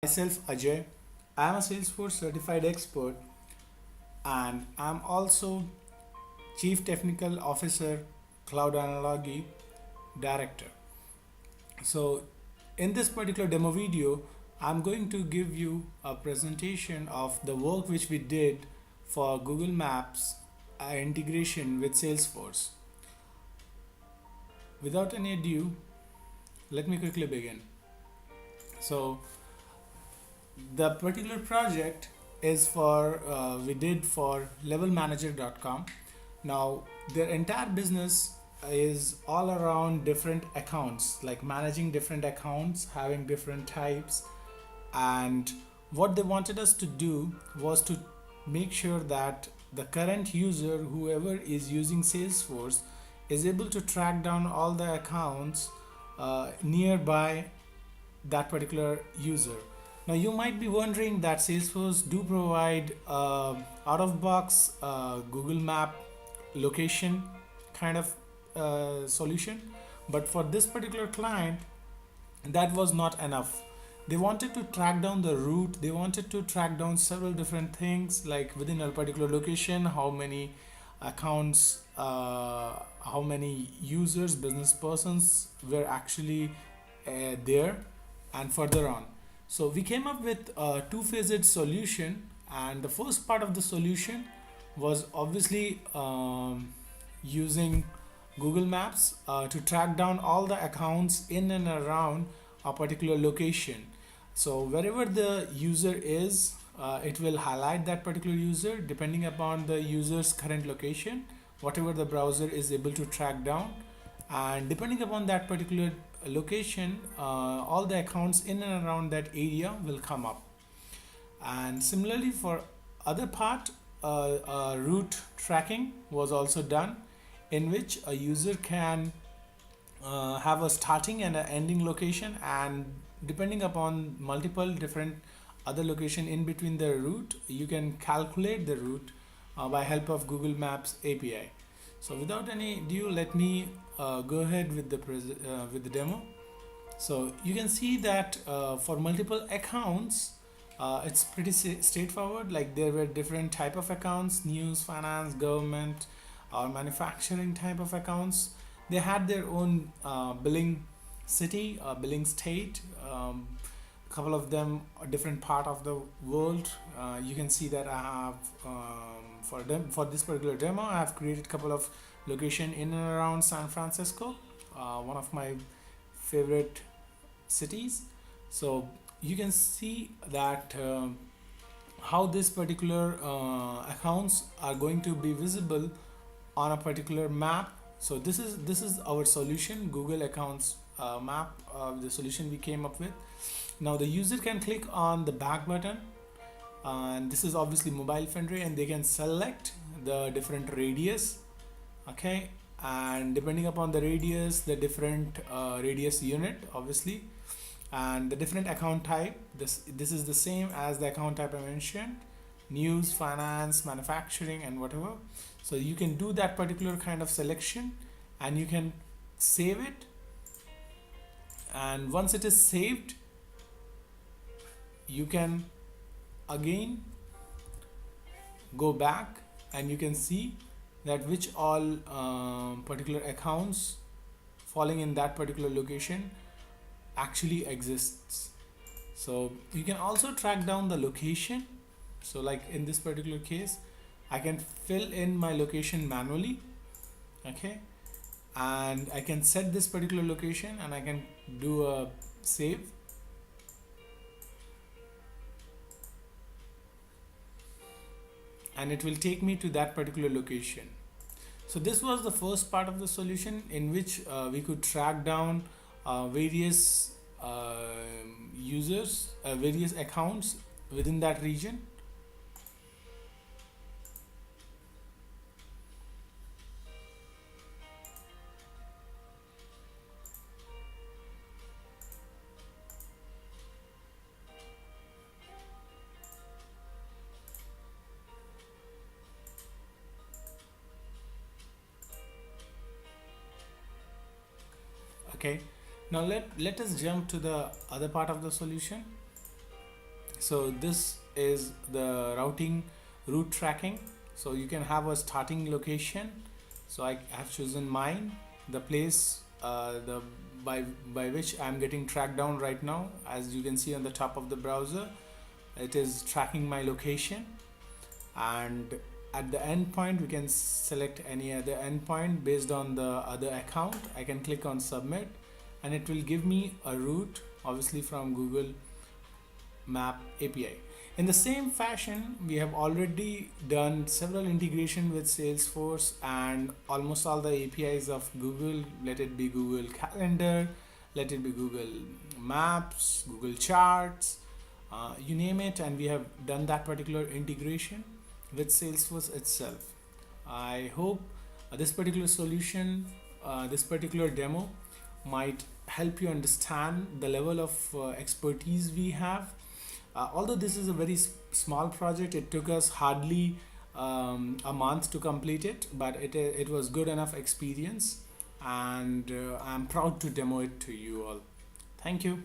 Myself Ajay. I am a Salesforce certified expert and I'm also Chief Technical Officer Cloud Analogy Director. So in this particular demo video, I'm going to give you a presentation of the work which we did for Google Maps integration with Salesforce. Without any ado, let me quickly begin. So the particular project is for we did for levelmanager.com. Now their entire business is all around different accounts, like managing different accounts, having different types. And what they wanted us to do was to make sure that the current user, whoever is using Salesforce, is able to track down all the accounts nearby that particular user. Now you might be wondering that Salesforce do provide out-of-box Google Map location kind of solution, but for this particular client, that was not enough. They wanted to track down the route. They wanted to track down several different things, like within a particular location, how many accounts, how many users, business persons were actually there, and further on. So we came up with a two-phased solution, and the first part of the solution was obviously using Google Maps to track down all the accounts in and around a particular location. So wherever the user is, it will highlight that particular user depending upon the user's current location, whatever the browser is able to track down. And depending upon that particular location, all the accounts in and around that area will come up. And similarly for other part, route tracking was also done, in which a user can have a starting and an ending location, and depending upon multiple different other location in between the route, you can calculate the route by help of Google Maps API. So without any ado, let me go ahead with the demo. So you can see that for multiple accounts, it's pretty straightforward. Like there were different type of accounts: news, finance, government, or manufacturing type of accounts. They had their own billing city, billing state. Couple of them a different part of the world. You can see that I have for this particular demo, I have created a couple of location in and around San Francisco, one of my favorite cities. So you can see that how this particular accounts are going to be visible on a particular map. So this is our solution, Google Accounts map, the solution we came up with. Now the user can click on the back button, and this is obviously mobile friendly, and they can select the different radius. Okay, and depending upon the radius, the different radius unit obviously, and the different account type. This is the same as the account type I mentioned: news, finance, manufacturing, and whatever. So you can do that particular kind of selection, and you can save it. And once it is saved, you can again go back, and you can see that which all particular accounts falling in that particular location actually exists. So you can also track down the location. So like in this particular case, I can fill in my location manually. Okay, and I can set this particular location, and I can do a save. And it will take me to that particular location. So this was the first part of the solution, in which we could track down various users, various accounts within that region. Okay, now let us jump to the other part of the solution. So this is the routing route tracking. So you can have a starting location. So I have chosen mine, the place the by which I'm getting tracked down right now. As you can see on the top of the browser, it is tracking my location. And at the endpoint, we can select any other endpoint based on the other account. I can click on submit, and it will give me a route, obviously from Google Map API. In the same fashion, we have already done several integration with Salesforce and almost all the APIs of Google. Let it be Google Calendar, let it be Google Maps, Google Charts, you name it, and we have done that particular integration with Salesforce itself. I hope this particular solution, this particular demo might help you understand the level of expertise we have. Although this is a very small project, it took us hardly a month to complete it, but it was good enough experience, and I'm proud to demo it to you all. Thank you.